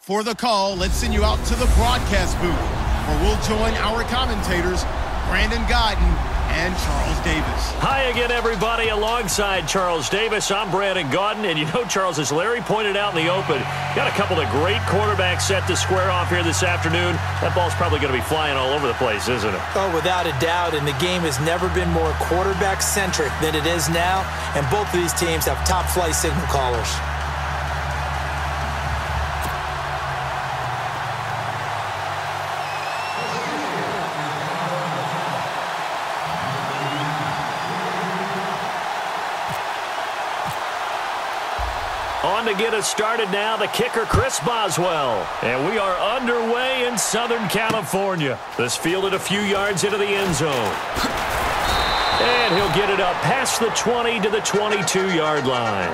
For the call, let's send you out to the broadcast booth, where we'll join our commentators, Brandon Godden and Charles Davis. Hi again, everybody. Alongside Charles Davis, I'm Brandon Godden. And you know, Charles, as Larry pointed out in the open, got a couple of great quarterbacks set to square off here this afternoon. That ball's probably going to be flying all over the place, isn't it? Oh, without a doubt. And the game has never been more quarterback-centric than it is now. And both of these teams have top-flight signal callers. On to get us started now, the kicker, Chris Boswell. And we are underway in Southern California. This fielded a few yards into the end zone. And he'll get it up past the 20 to the 22-yard line.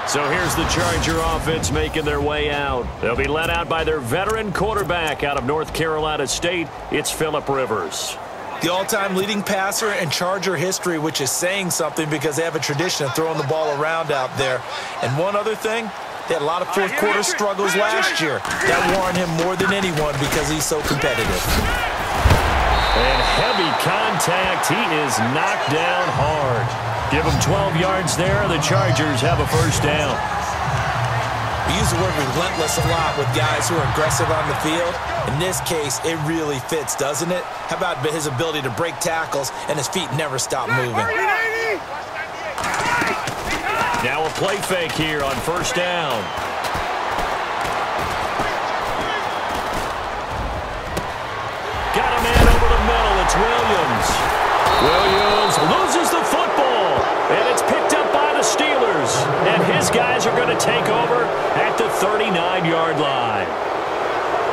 So here's the Charger offense making their way out. They'll be led out by their veteran quarterback out of North Carolina State. It's Phillip Rivers. The all-time leading passer in Charger history, which is saying something because they have a tradition of throwing the ball around out there. And one other thing, they had a lot of fourth-quarter struggles last year. That warranted him more than anyone because he's so competitive. And heavy contact. He is knocked down hard. Give him 12 yards there. The Chargers have a first down. We use the word relentless a lot with guys who are aggressive on the field. In this case, it really fits, doesn't it? How about his ability to break tackles and his feet never stop moving? Now a play fake here on first down. Got a man over the middle. It's Williams. Williams loses the football, and it's picked up by the Steelers. And his guys are going to take over at the 39-yard line.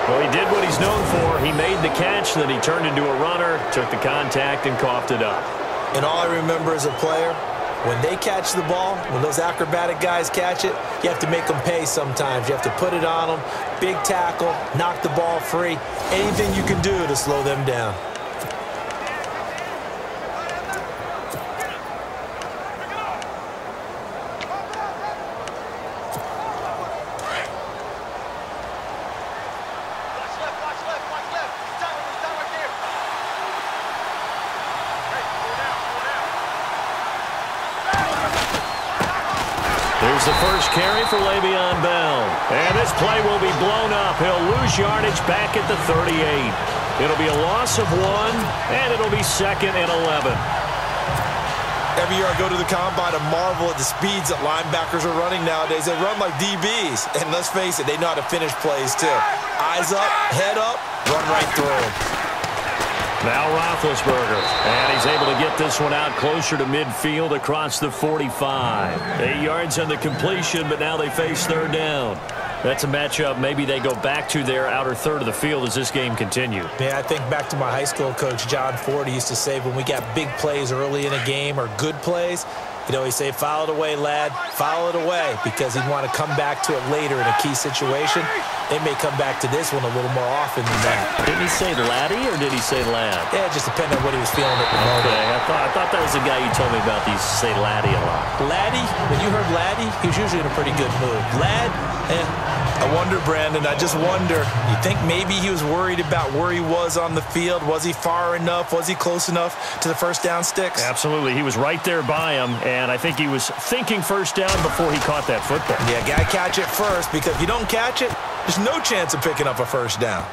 Well, he did what he's known for. He made the catch, then he turned into a runner, took the contact, and coughed it up. And all I remember as a player, when they catch the ball, when those acrobatic guys catch it, you have to make them pay sometimes. You have to put it on them, big tackle, knock the ball free, anything you can do to slow them down. Here's the first carry for Le'Veon Bell. And this play will be blown up. He'll lose yardage back at the 38. It'll be a loss of 1, and it'll be 2nd and 11. Every year I go to the combine and marvel at the speeds that linebackers are running nowadays. They run like DBs. And let's face it, they know how to finish plays too. Eyes up, head up, run right through them. Now Roethlisberger, and he's able to get this one out closer to midfield across the 45. 8 yards on the completion, but now they face third down. That's a matchup maybe they go back to their outer third of the field as this game continues. Yeah, I think back to my high school coach, John Ford. He used to say when we got big plays early in a game or good plays, you know, he'd say, foul it away, lad, foul it away, because he'd want to come back to it later in a key situation. They may come back to this one a little more often than that. Did he say laddie or did he say lad? Yeah, it just depended on what he was feeling at the moment. Okay, I thought that was the guy you told me about. He used to say laddie a lot. Laddie? When you heard laddie, he was usually in a pretty good mood. Lad? I wonder, Brandon, I just wonder. You think maybe he was worried about where he was on the field? Was he far enough? Was he close enough to the first down sticks? Absolutely. He was right there by him, and I think he was thinking first down before he caught that football. Yeah, got to catch it first, because if you don't catch it, there's no chance of picking up a first down.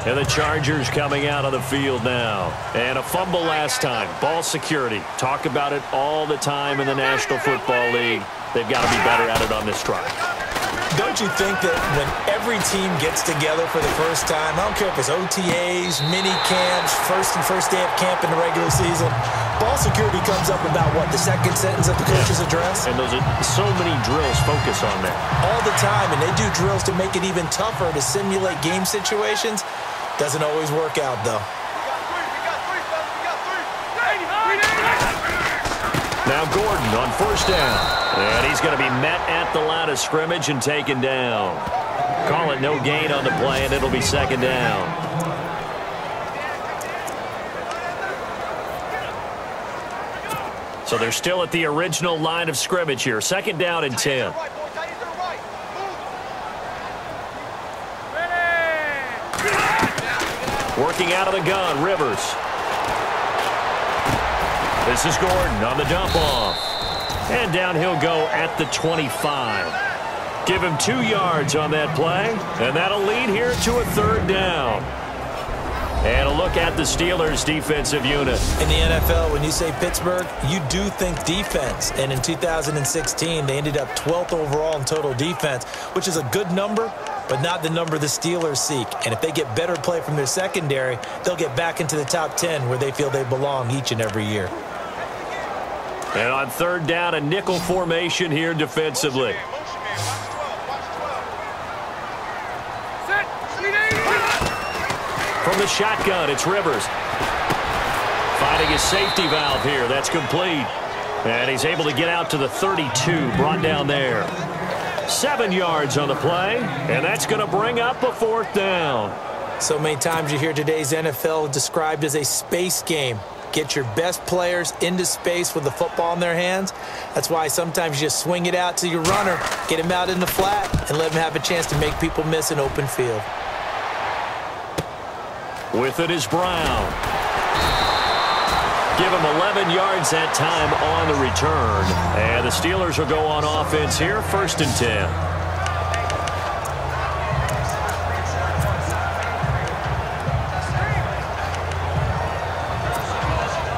And the Chargers coming out of the field now. And a fumble last time. Ball security. Talk about it all the time in the National Football League. They've got to be better at it on this drive. Don't you think that when every team gets together for the first time, I don't care if it's OTAs, mini camps, first day of camp in the regular season, ball security comes up about, what, the second sentence of the coach's address? And those are so many drills focus on that. All the time, and they do drills to make it even tougher to simulate game situations. Doesn't always work out, though. Now Gordon on first down. And he's going to be met at the line of scrimmage and taken down. Call it no gain on the play, and it'll be second down. So they're still at the original line of scrimmage here. Second down and 10. Working out of the gun, Rivers. This is Gordon on the dump off. And down he'll go at the 25. Give him 2 yards on that play. And that'll lead here to a third down. And a look at the Steelers' defensive unit. In the NFL, when you say Pittsburgh, you do think defense. And in 2016, they ended up 12th overall in total defense, which is a good number, but not the number the Steelers seek. And if they get better play from their secondary, they'll get back into the top 10 where they feel they belong each and every year. And on third down, a nickel formation here defensively. From the shotgun, it's Rivers. Finding his safety valve here. That's complete. And he's able to get out to the 32, brought down there. 7 yards on the play, and that's going to bring up a fourth down. So many times you hear today's NFL described as a space game. Get your best players into space with the football in their hands. That's why sometimes you just swing it out to your runner, get him out in the flat, and let him have a chance to make people miss an open field. With it is Brown. Give him 11 yards that time on the return. And the Steelers will go on offense here, 1st and 10.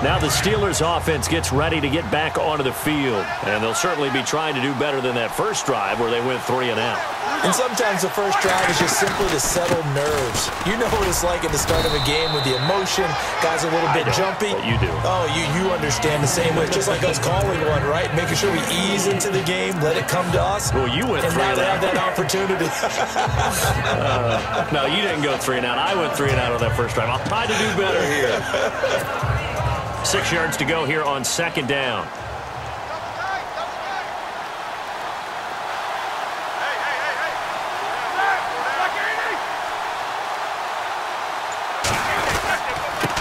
Now the Steelers offense gets ready to get back onto the field. And they'll certainly be trying to do better than that first drive where they went 3 and out. And sometimes the first drive is just simply to settle nerves. You know what it's like at the start of a game with the emotion. Guys are a little bit jumpy. But you do. Oh, you understand the same way. Just like us calling one, right? Making sure we ease into the game, let it come to us. Well, you went 3 and out. And now they have that opportunity. No, you didn't go 3 and out. I went 3 and out on that first drive. I'll try to do better here. 6 yards to go here on second down.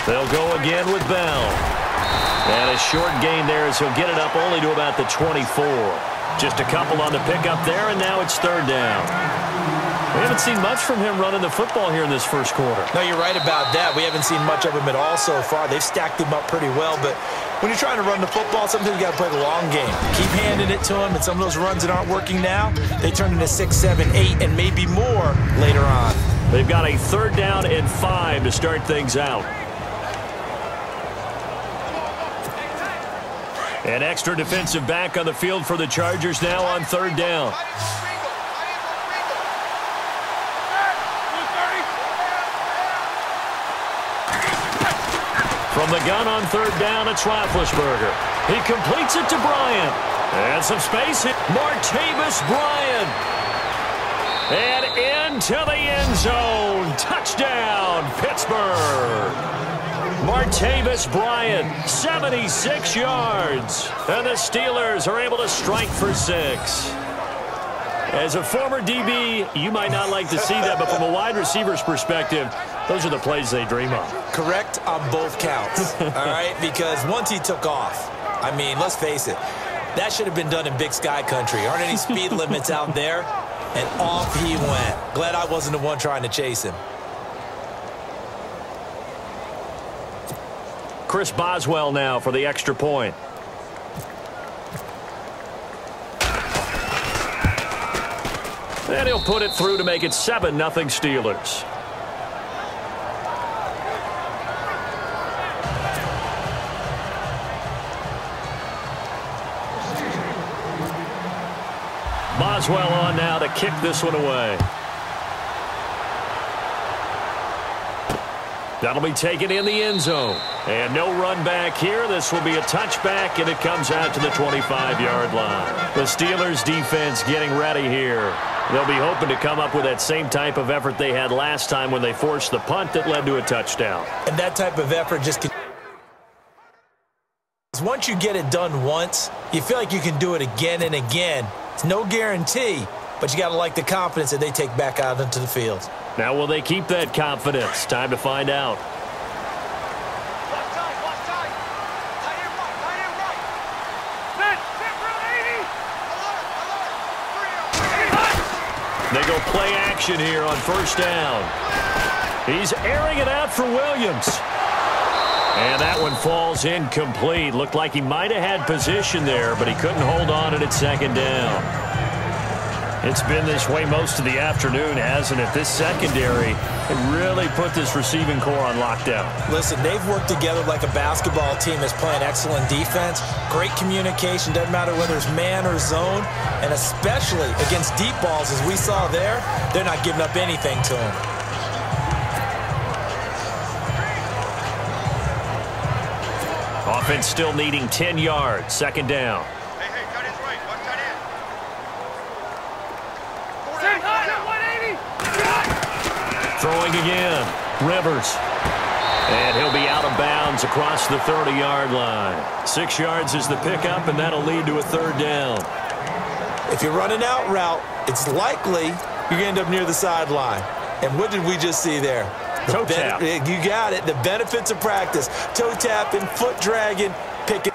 They'll go again with Bell. And a short gain there as he'll get it up only to about the 24. Just a couple on the pickup there, and now it's third down. We haven't seen much from him running the football here in this first quarter. No, you're right about that. We haven't seen much of him at all so far. They've stacked him up pretty well, but when you're trying to run the football, sometimes you got to play the long game. Keep handing it to him, and some of those runs that aren't working now, they turn into 6, 7, 8, and maybe more later on. They've got a third down and 5 to start things out. An extra defensive back on the field for the Chargers now on third down. From the gun on third down, it's Roethlisberger. He completes it to Bryant. And some space hit. Martavis Bryant. And into the end zone. Touchdown, Pittsburgh. Martavis Bryant, 76 yards. And the Steelers are able to strike for 6. As a former DB, you might not like to see that, but from a wide receiver's perspective, those are the plays they dream of. Correct on both counts, all right? Because once he took off, I mean, let's face it, that should have been done in Big Sky country. Aren't any speed limits out there? And off he went. Glad I wasn't the one trying to chase him. Chris Boswell now for the extra point. And he'll put it through to make it 7-0 Steelers. Boswell on now to kick this one away. That'll be taken in the end zone. And no run back here. This will be a touchback, and it comes out to the 25-yard line. The Steelers defense getting ready here. They'll be hoping to come up with that same type of effort they had last time when they forced the punt that led to a touchdown. And that type of effort just is once you get it done once, you feel like you can do it again and again. It's no guarantee, but you got to like the confidence that they take back out into the field. Now, will they keep that confidence? Time to find out. They go play action here on first down. He's airing it out for Williams. And that one falls incomplete. Looked like he might have had position there, but he couldn't hold on at second down. It's been this way most of the afternoon, hasn't it? This secondary can really put this receiving core on lockdown. Listen, they've worked together like a basketball team that's playing excellent defense. Great communication, doesn't matter whether it's man or zone. And especially against deep balls, as we saw there, they're not giving up anything to them. Offense still needing 10 yards. Second down. Hey, tight end's right. Watch tight end. Throwing again. Rivers. And he'll be out of bounds across the 30-yard line. 6 yards is the pickup, and that'll lead to a third down. If you're running out route, it's likely you're going to end up near the sideline. And what did we just see there? Toe tap. You got it. The benefits of practice. Toe tapping, foot dragging, picking.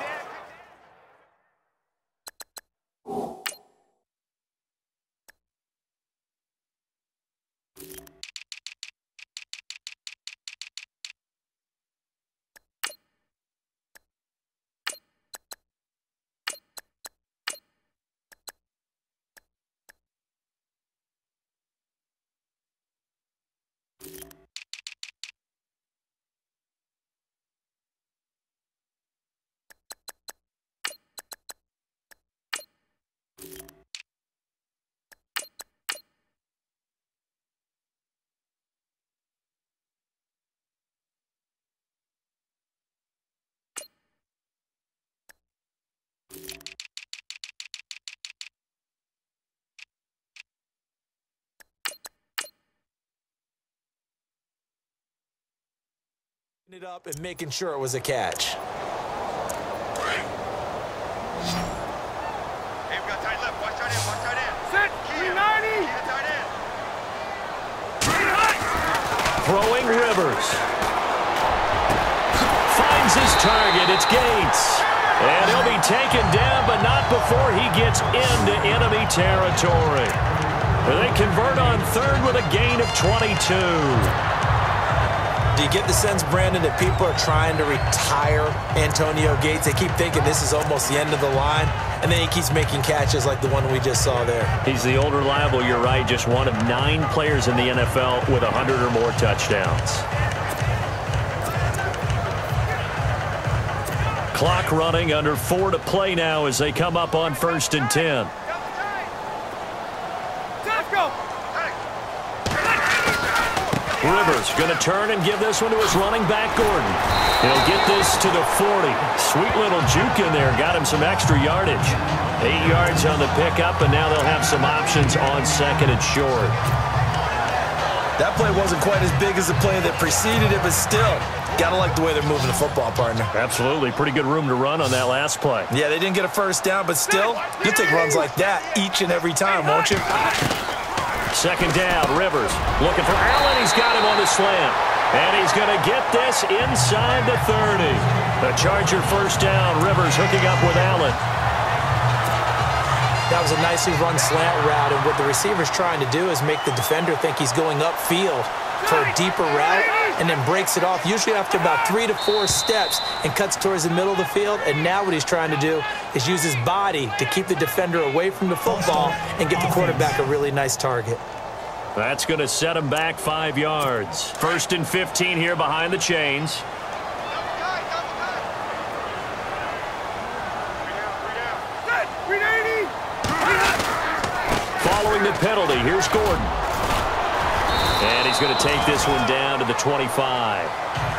It up and making sure it was a catch. Hey, we got tight left. Watch tight end. Watch tight end. Set. 390. Tight end. Throwing Rivers. Finds his target. It's Gates. And he'll be taken down, but not before he gets into enemy territory. They convert on third with a gain of 22. Do you get the sense, Brandon, that people are trying to retire Antonio Gates? They keep thinking this is almost the end of the line, and then he keeps making catches like the one we just saw there. He's the old reliable, you're right, just one of 9 players in the NFL with 100 or more touchdowns. Clock running, under 4 to play now as they come up on 1st and 10. Let's go. Rivers going to turn and give this one to his running back, Gordon. He'll get this to the 40. Sweet little juke in there. Got him some extra yardage. 8 yards on the pickup, and now they'll have some options on 2nd and short. That play wasn't quite as big as the play that preceded it, but still, got to like the way they're moving the football, partner. Absolutely. Pretty good room to run on that last play. Yeah, they didn't get a first down, but still, you'll take runs like that each and every time, won't you? 2nd down, Rivers looking for Allen. He's got him on the slant. And he's going to get this inside the 30. The Charger first down. Rivers hooking up with Allen. That was a nicely run slant route, and what the receiver's trying to do is make the defender think he's going upfield for a deeper route and then breaks it off, usually after about 3 to 4 steps, and cuts towards the middle of the field. And now what he's trying to do is use his body to keep the defender away from the football and get the quarterback a really nice target. That's going to set him back 5 yards. 1st and 15 here behind the chains. Following the penalty, here's Gordon. And he's going to take this one down to the 25.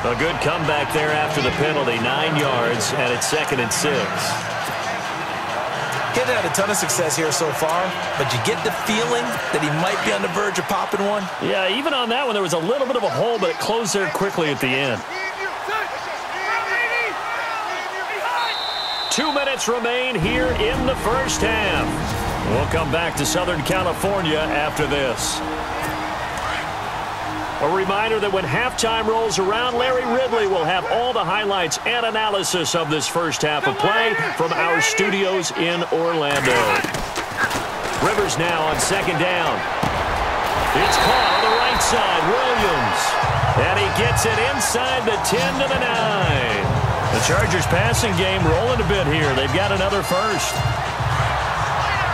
A good comeback there after the penalty, 9 yards, and it's 2nd and 6. He hasn't had a ton of success here so far, but you get the feeling that he might be on the verge of popping one. Yeah, even on that one, there was a little bit of a hole, but it closed there quickly at the end. 2 minutes remain here in the first half. We'll come back to Southern California after this. A reminder that when halftime rolls around, Larry Ridley will have all the highlights and analysis of this first half of play from our studios in Orlando. Rivers now on second down. It's caught on the right side, Williams. And he gets it inside the 10 to the 9. The Chargers passing game rolling a bit here. They've got another first.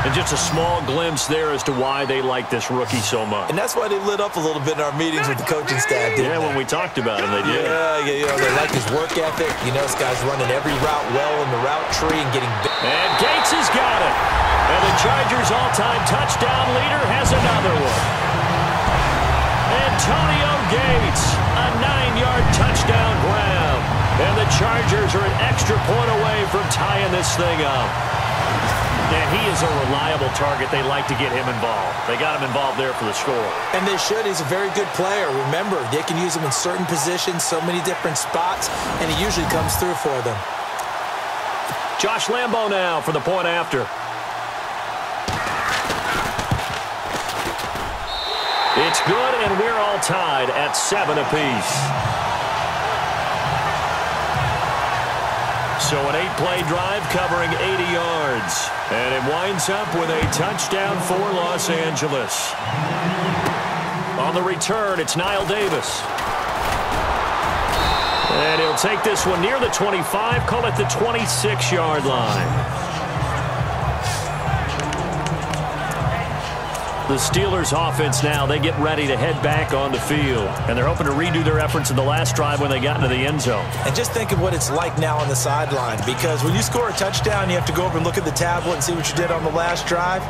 And just a small glimpse there as to why they like this rookie so much. And that's why they lit up a little bit in our meetings with the coaching staff, didn't they? When we talked about him, they did. Yeah, they like his work ethic. You know, this guy's running every route well in the route tree and getting big. And Gates has got it. And the Chargers' all-time touchdown leader has another one. Antonio Gates, a 9-yard touchdown grab. And the Chargers are an extra point away from tying this thing up. And he is a reliable target. They like to get him involved. They got him involved there for the score. And they should. He's a very good player. Remember, they can use him in certain positions, so many different spots, and he usually comes through for them. Josh Lambo now for the point after. It's good, and we're all tied at 7 apiece. So an 8-play drive covering 80 yards. And it winds up with a touchdown for Los Angeles. On the return, it's Niall Davis. And he'll take this one near the 25, call it the 26-yard line. The Steelers offense now, they get ready to head back on the field. And they're hoping to redo their efforts in the last drive when they got into the end zone. And just think of what it's like now on the sideline. Because when you score a touchdown, you have to go over and look at the tablet and see what you did on the last drive.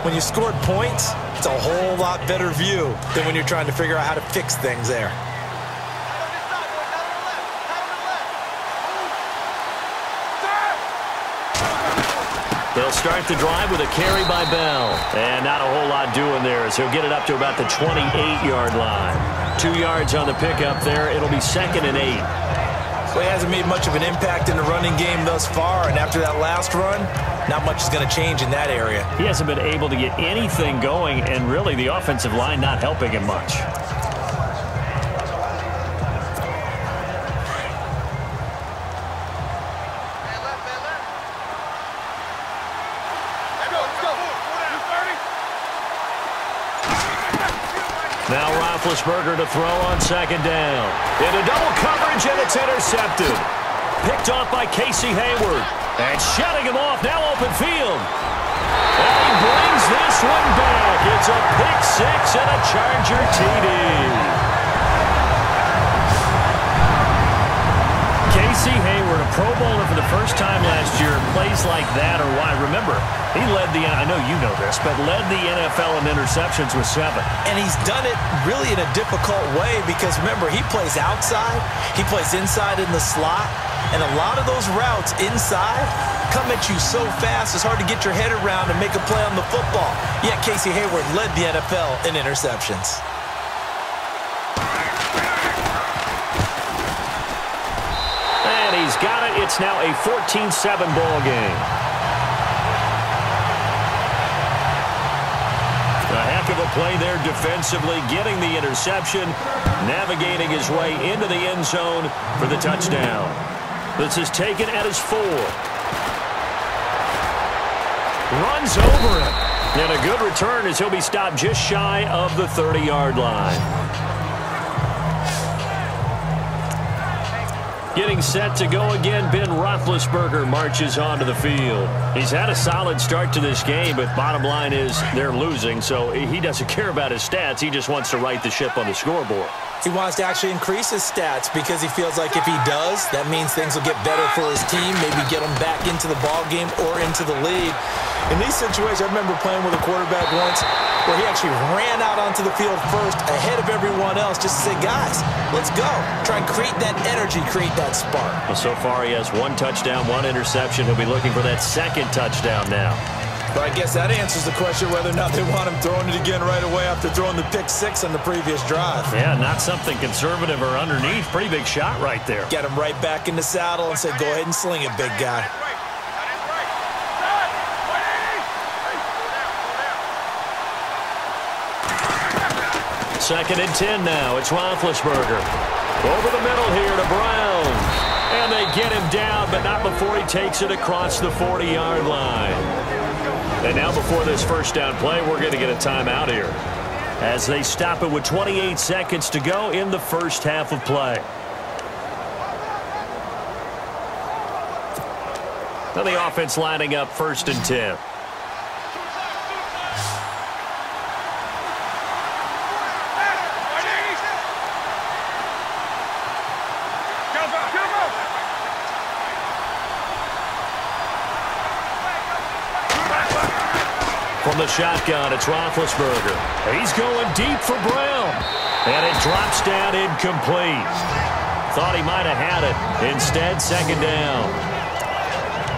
When you scored points, it's a whole lot better view than when you're trying to figure out how to fix things there. They'll start the drive with a carry by Bell. And not a whole lot doing there as he'll get it up to about the 28-yard line. 2 yards on the pickup there. It'll be 2nd and 8. So he hasn't made much of an impact in the running game thus far. And after that last run, not much is going to change in that area. He hasn't been able to get anything going, and really the offensive line not helping him much. Now Roethlisberger to throw on second down. Into double coverage, and it's intercepted. Picked off by Casey Hayward. And shutting him off, now open field. And he brings this one back. It's a pick six and a Charger TD. Casey Hayward, a Pro Bowler for the first time last year, plays like that, or why? Remember, he led the, I know you know this, but led the NFL in interceptions with 7. And he's done it really in a difficult way because, remember, he plays outside, he plays inside in the slot, and a lot of those routes inside come at you so fast, it's hard to get your head around and make a play on the football. Yet Casey Hayward led the NFL in interceptions. He's got it. It's now a 14-7 ball game. A heck of a play there defensively, getting the interception, navigating his way into the end zone for the touchdown. This is taken at his 4. Runs over it. And a good return as he'll be stopped just shy of the 30-yard line. Getting set to go again, Ben Roethlisberger marches onto the field. He's had a solid start to this game, but bottom line is they're losing, so he doesn't care about his stats. He just wants to right the ship on the scoreboard. He wants to actually increase his stats because he feels like if he does, that means things will get better for his team, maybe get him back into the ball game or into the lead. In these situations, I remember playing with a quarterback once where he actually ran out onto the field first ahead of everyone else just to say, guys, let's go. Try and create that energy, create that spark. Well, so far he has 1 touchdown, 1 interception. He'll be looking for that 2nd touchdown now. But I guess that answers the question whether or not they want him throwing it again right away after throwing the pick 6 on the previous drive. Yeah, not something conservative or underneath. Pretty big shot right there. Get him right back in the saddle and say, go ahead and sling it, big guy. 2nd and 10 now. It's Roethlisberger. Over the middle here to Brown. And they get him down, but not before he takes it across the 40-yard line. And now before this first down play, we're going to get a timeout here, as they stop it with 28 seconds to go in the first half of play. Now the offense lining up 1st and 10. From the shotgun, it's Roethlisberger. He's going deep for Brown. And it drops down incomplete. Thought he might have had it. Instead, 2nd down.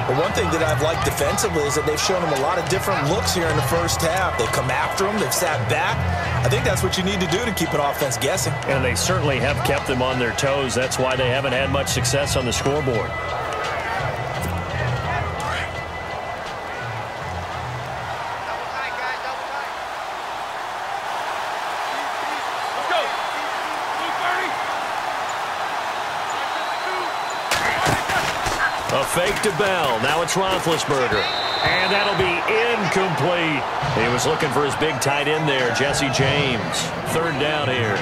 Well, one thing that I've liked defensively is that they've shown him a lot of different looks here in the first half. They've come after him. They've sat back. I think that's what you need to do to keep an offense guessing. And they certainly have kept them on their toes. That's why they haven't had much success on the scoreboard. A fake to Bell. Now it's Roethlisberger. And that'll be incomplete. He was looking for his big tight end there, Jesse James. 3rd down here.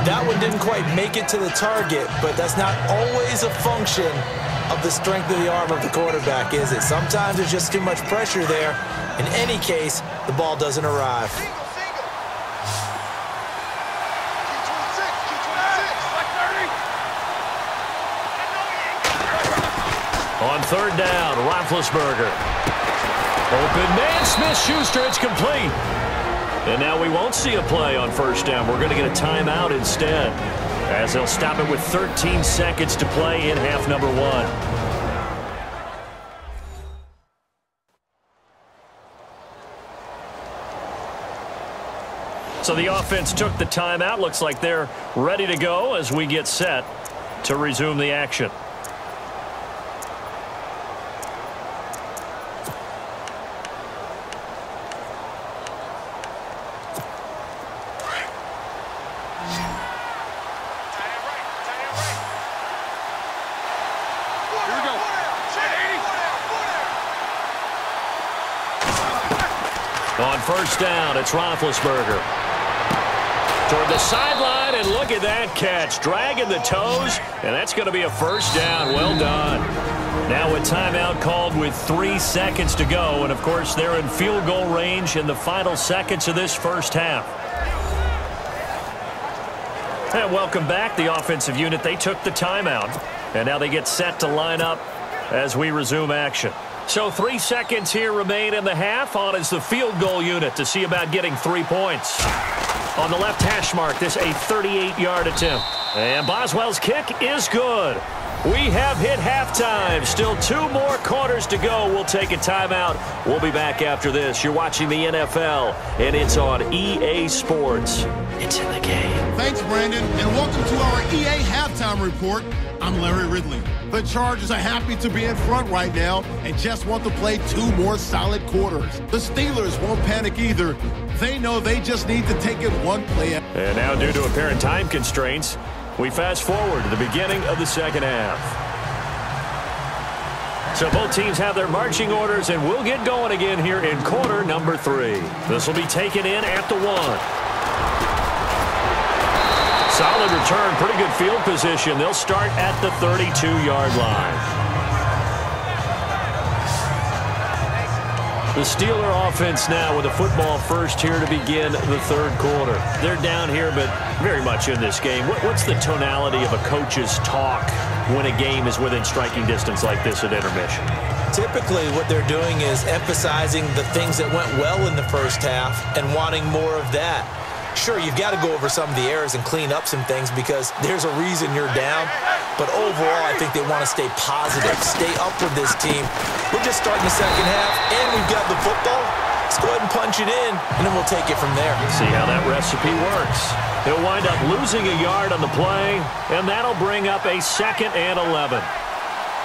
That one didn't quite make it to the target, but that's not always a function of the strength of the arm of the quarterback, is it? Sometimes there's just too much pressure there. In any case, the ball doesn't arrive. On 3rd down, Roethlisberger. Open man, Smith-Schuster, it's complete. And now we won't see a play on 1st down. We're going to get a timeout instead, as they'll stop it with 13 seconds to play in half number 1. So the offense took the timeout. Looks like they're ready to go as we get set to resume the action. On 1st down, it's Roethlisberger. Toward the sideline, and look at that catch. Dragging the toes, and that's going to be a 1st down. Well done. Now a timeout called with 3 seconds to go, and of course they're in field goal range in the final seconds of this first half. And welcome back, the offensive unit. They took the timeout, and now they get set to line up as we resume action. So 3 seconds here remain in the half. On is the field goal unit to see about getting 3 points. On the left hash mark, this a 38-yard attempt. And Boswell's kick is good. We have hit halftime. Still 2 more quarters to go. We'll take a timeout. We'll be back after this. You're watching the NFL, and it's on EA Sports. It's in the game. Thanks, Brandon, and welcome to our EA Halftime Report. I'm Larry Ridley. The Chargers are happy to be in front right now and just want to play 2 more solid quarters. The Steelers won't panic either. They know they just need to take it 1 play. And now, due to apparent time constraints, we fast forward to the beginning of the 2nd half. So both teams have their marching orders, and we'll get going again here in quarter number 3. This will be taken in at the 1. Solid return, pretty good field position. They'll start at the 32-yard line. The Steeler offense now with a football first here to begin the 3rd quarter. They're down here, but very much in this game. What's the tonality of a coach's talk when a game is within striking distance like this at intermission? Typically, what they're doing is emphasizing the things that went well in the first half and wanting more of that. Sure, you've got to go over some of the errors and clean up some things because there's a reason you're down. But overall, I think they want to stay positive, stay up with this team. We're just starting the 2nd half, and we've got the football. Let's go ahead and punch it in, and then we'll take it from there. See how that recipe works. He'll wind up losing a yard on the play, and that'll bring up a 2nd and 11.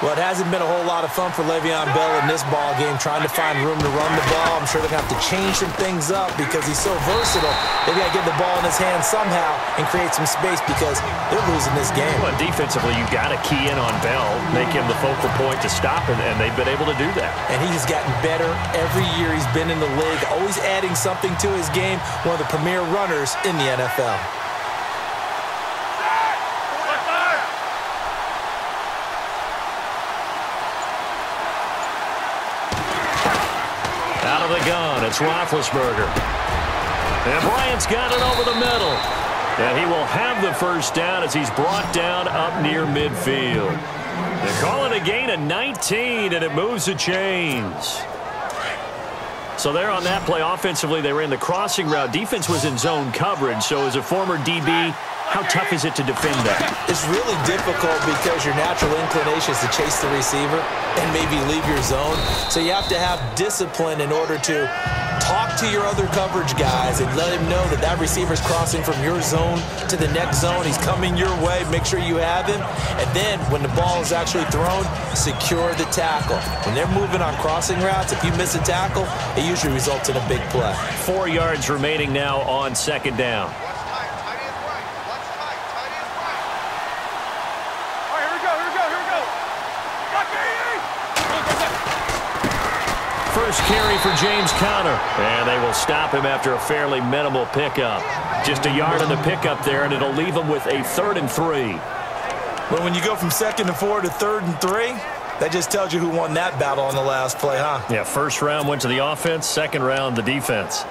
Well, it hasn't been a whole lot of fun for Le'Veon Bell in this ball game, trying to find room to run the ball. I'm sure they're going to have to change some things up because he's so versatile. They've got to get the ball in his hands somehow and create some space because they're losing this game. Well, defensively, you've got to key in on Bell, make him the focal point to stop him, and they've been able to do that. And he's gotten better every year he's been in the league, always adding something to his game, one of the premier runners in the NFL. Out of the gun, it's Roethlisberger. And Bryant's got it over the middle. And he will have the first down as he's brought down up near midfield. They're calling a gain of 19, and it moves the chains. So there on that play, offensively, they ran the crossing route. Defense was in zone coverage, so as a former DB, how tough is it to defend that? It's really difficult because your natural inclination is to chase the receiver and maybe leave your zone. So you have to have discipline in order to talk to your other coverage guys and let him know that that receiver's crossing from your zone to the next zone. He's coming your way. Make sure you have him. And then when the ball is actually thrown, secure the tackle. When they're moving on crossing routes, if you miss a tackle, it usually results in a big play. 4 yards remaining now on second down. First carry for James Conner, and they will stop him after a fairly minimal pickup. Just a yard on the pickup there, and it'll leave him with a 3rd and 3. Well, when you go from 2nd and 4 to 3rd and 3, that just tells you who won that battle on the last play, huh? Yeah, first round went to the offense, second round the defense.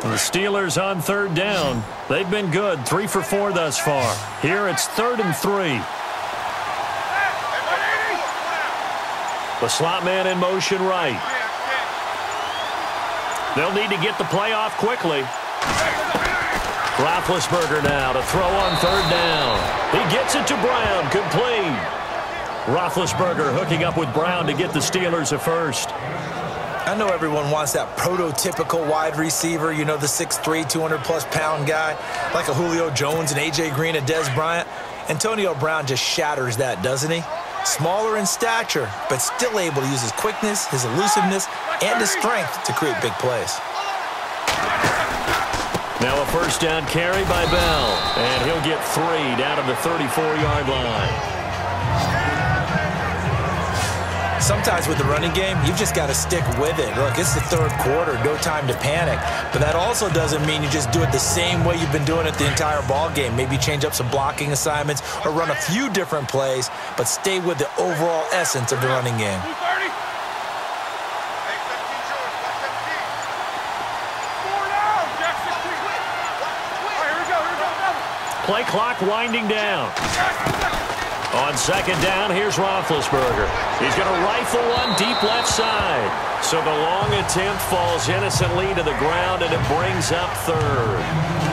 The Steelers on 3rd down. They've been good, 3 for 4 thus far. Here it's 3rd and 3. The slot man in motion right. They'll need to get the play off quickly. Roethlisberger now to throw on 3rd down. He gets it to Brown, complete. Roethlisberger hooking up with Brown to get the Steelers a first. I know everyone wants that prototypical wide receiver, you know, the 6'3", 200-plus pound guy, like a Julio Jones and A.J. Green and Dez Bryant. Antonio Brown just shatters that, doesn't he? Smaller in stature, but still able to use his quickness, his elusiveness, and his strength to create big plays. Now a first down carry by Bell, and he'll get 3 down to the 34-yard line. Sometimes with the running game, you've just got to stick with it. Look, it's the 3rd quarter, no time to panic. But that also doesn't mean you just do it the same way you've been doing it the entire ball game. Maybe change up some blocking assignments or run a few different plays, but stay with the overall essence of the running game. Play clock winding down. On 2nd down, here's Roethlisberger. He's going to rifle one deep left side. So the long attempt falls innocently to the ground, and it brings up 3rd.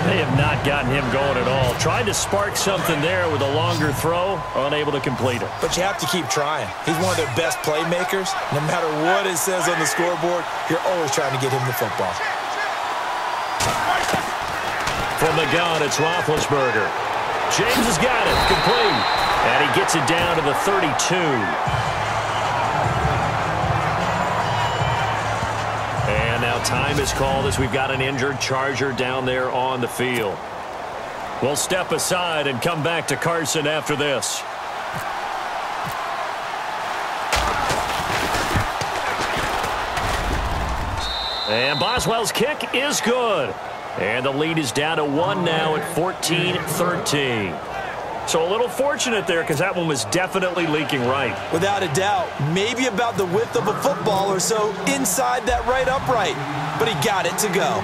They have not gotten him going at all. Tried to spark something there with a longer throw, unable to complete it. But you have to keep trying. He's one of their best playmakers. No matter what it says on the scoreboard, you're always trying to get him the football. From the gun, it's Roethlisberger. James has got it, complete. And he gets it down to the 32. And now time is called as we've got an injured Charger down there on the field. We'll step aside and come back to Carson after this. And Boswell's kick is good. And the lead is down to 1 now at 14-13. So a little fortunate there because that one was definitely leaking right. Without a doubt. Maybe about the width of a football or so inside that right upright. But he got it to go.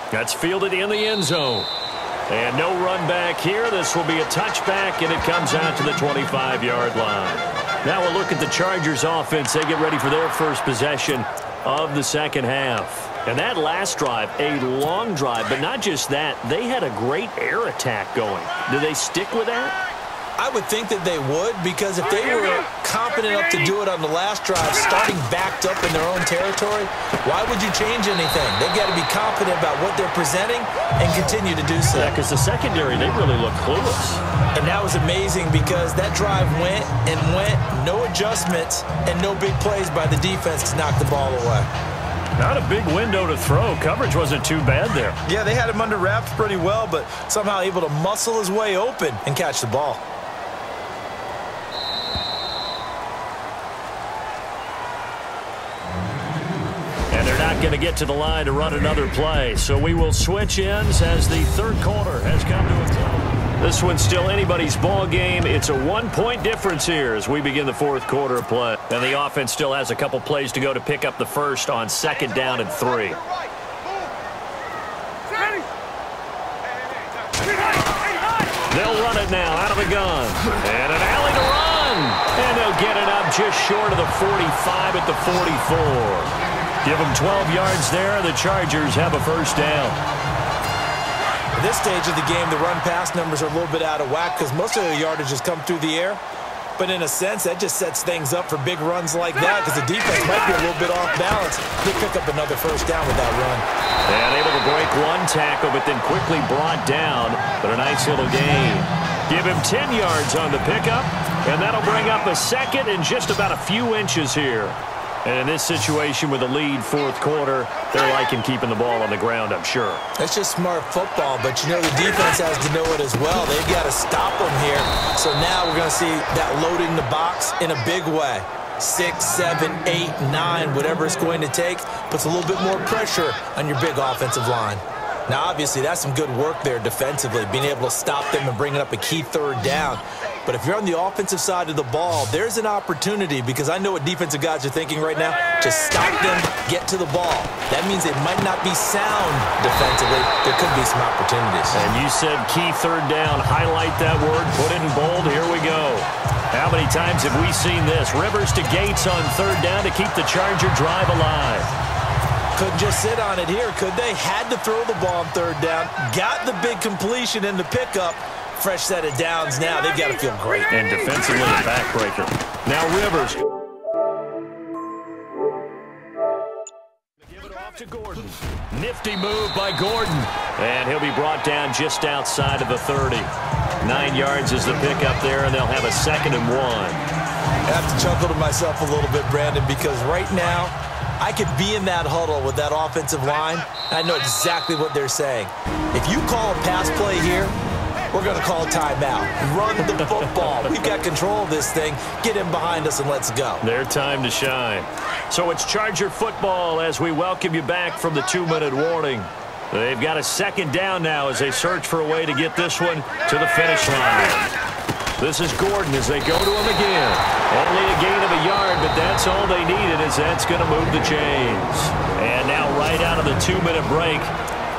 That's fielded in the end zone. And no run back here. This will be a touchback, and it comes out to the 25-yard line. Now we'll look at the Chargers offense. They get ready for their first possession of the second half. And that last drive, a long drive, but not just that. They had a great air attack going. Do they stick with that? I would think that they would, because if they were confident enough to do it on the last drive, starting backed up in their own territory, why would you change anything? They've got to be confident about what they're presenting and continue to do so. Yeah, because the secondary, they really look clueless. And that was amazing because that drive went and went, no adjustments and no big plays by the defense to knock the ball away. Not a big window to throw. Coverage wasn't too bad there. Yeah, they had him under wraps pretty well, but somehow able to muscle his way open and catch the ball. Going to get to the line to run another play, so we will switch ends as the third quarter has come to a close. This one's still anybody's ball game. It's a 1-point difference here as we begin the fourth quarter of play, and the offense still has a couple plays to go to pick up the first on 2nd down and 3. They'll run it now out of the gun, and an alley to run, and they'll get it up just short of the 45 at the 44. Give them 12 yards there. The Chargers have a first down. At this stage of the game, the run-pass numbers are a little bit out of whack because most of their yardage has come through the air. But in a sense, that just sets things up for big runs like that because the defense might be a little bit off balance. They pick up another first down with that run. And able to break one tackle, but then quickly brought down. But a nice little gain. Give him 10 yards on the pickup, and that'll bring up a second and just about a few inches here. And in this situation with a lead fourth quarter, they're liking keeping the ball on the ground, I'm sure. That's just smart football, but you know the defense has to know it as well. They've got to stop them here. So now we're going to see that loading the box in a big way. 6, 7, 8, 9, whatever it's going to take, puts a little bit more pressure on your big offensive line. Now, obviously, that's some good work there defensively, being able to stop them and bringing up a key third down. But if you're on the offensive side of the ball, there's an opportunity because I know what defensive guys are thinking right now. Just stop them, get to the ball. That means it might not be sound defensively. There could be some opportunities. And you said key third down. Highlight that word. Put it in bold. Here we go. How many times have we seen this? Rivers to Gates on third down to keep the Charger drive alive. Couldn't just sit on it here, could they? Had to throw the ball on third down. Got the big completion in the pickup. Fresh set of downs now. They've got to feel great. And defensively a backbreaker. Now Rivers. Give it off to Gordon. Nifty move by Gordon. And he'll be brought down just outside of the 30. 9 yards is the pickup there, and they'll have a 2nd and 1. I have to chuckle to myself a little bit, Brandon, because right now I could be in that huddle with that offensive line. I know exactly what they're saying. If you call a pass play here, we're going to call a timeout. Run the football. We've got control of this thing. Get him behind us and let's go. Their time to shine. So it's Charger football as we welcome you back from the 2-minute warning. They've got a 2nd down now as they search for a way to get this one to the finish line. This is Gordon as they go to him again. Only a gain of a yard, but that's all they needed as that's going to move the chains. And now right out of the 2-minute break,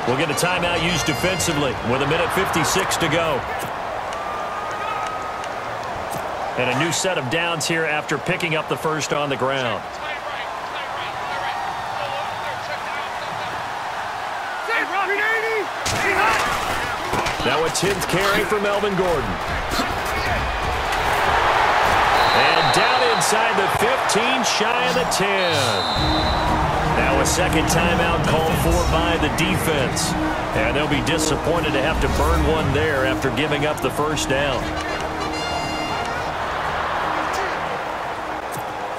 we'll get a timeout used defensively with 1:56 to go. And a new set of downs here after picking up the first on the ground. Now a 10th carry for Melvin Gordon. And down inside the 15, shy of the 10. Now a second timeout called for by the defense. And they'll be disappointed to have to burn one there after giving up the first down.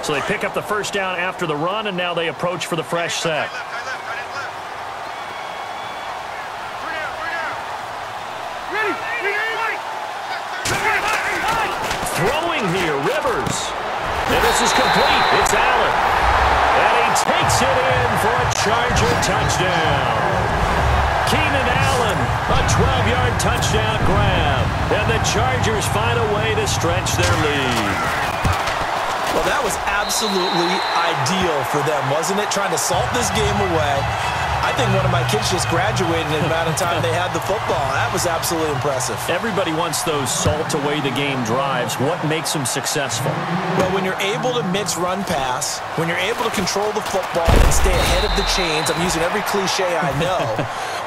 So they pick up the first down after the run, and now they approach for the fresh set. Throwing here, Rivers. And this is complete. It's Allen. And he takes it in for a Charger touchdown. Keenan Allen, a 12-yard touchdown grab. And the Chargers find a way to stretch their lead. Well, that was absolutely ideal for them, wasn't it? Trying to salt this game away. I think one of my kids just graduated in the amount of time they had the football. That was absolutely impressive. Everybody wants those salt-away-the-game drives. What makes them successful? Well, when you're able to mix run pass, when you're able to control the football and stay ahead of the chains, I'm using every cliche I know,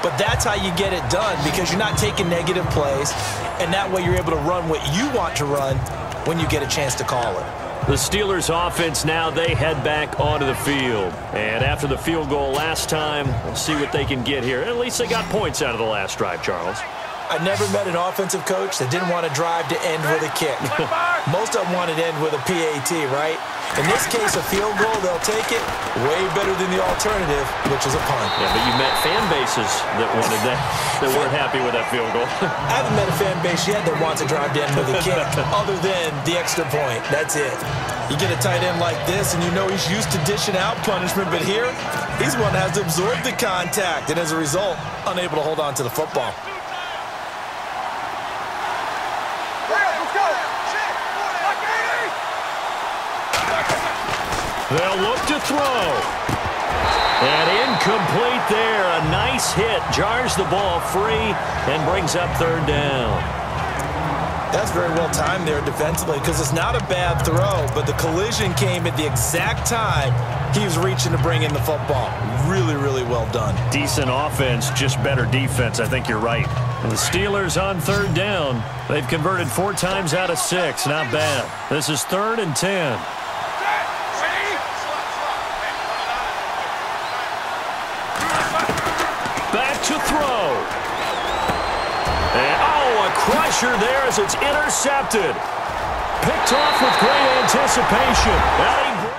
But that's how you get it done, because you're not taking negative plays, and that way you're able to run what you want to run when you get a chance to call it. The Steelers offense now, they head back onto the field. And after the field goal last time, we'll see what they can get here. At least they got points out of the last drive, Charles. I never met an offensive coach that didn't want to drive to end with a kick. Most of them wanted to end with a PAT, right? In this case, a field goal, they'll take it way better than the alternative, which is a punt. Yeah, but you met fan bases that wanted that, that weren't happy with that field goal. I haven't met a fan base yet that wants to drive to end with a kick, other than the extra point. That's it. You get a tight end like this, and you know he's used to dishing out punishment, but here, he's one that has to absorb the contact, and as a result, unable to hold on to the football. They'll look to throw. And incomplete there. A nice hit. Jars the ball free and brings up third down. That's very well timed there defensively, because it's not a bad throw, but the collision came at the exact time he was reaching to bring in the football. Really, really well done. Decent offense, just better defense. I think you're right. And the Steelers on third down. They've converted 4 times out of 6. Not bad. This is 3rd and 10. Back to throw. And, oh, a crusher there as it's intercepted. Picked off with great anticipation. Now he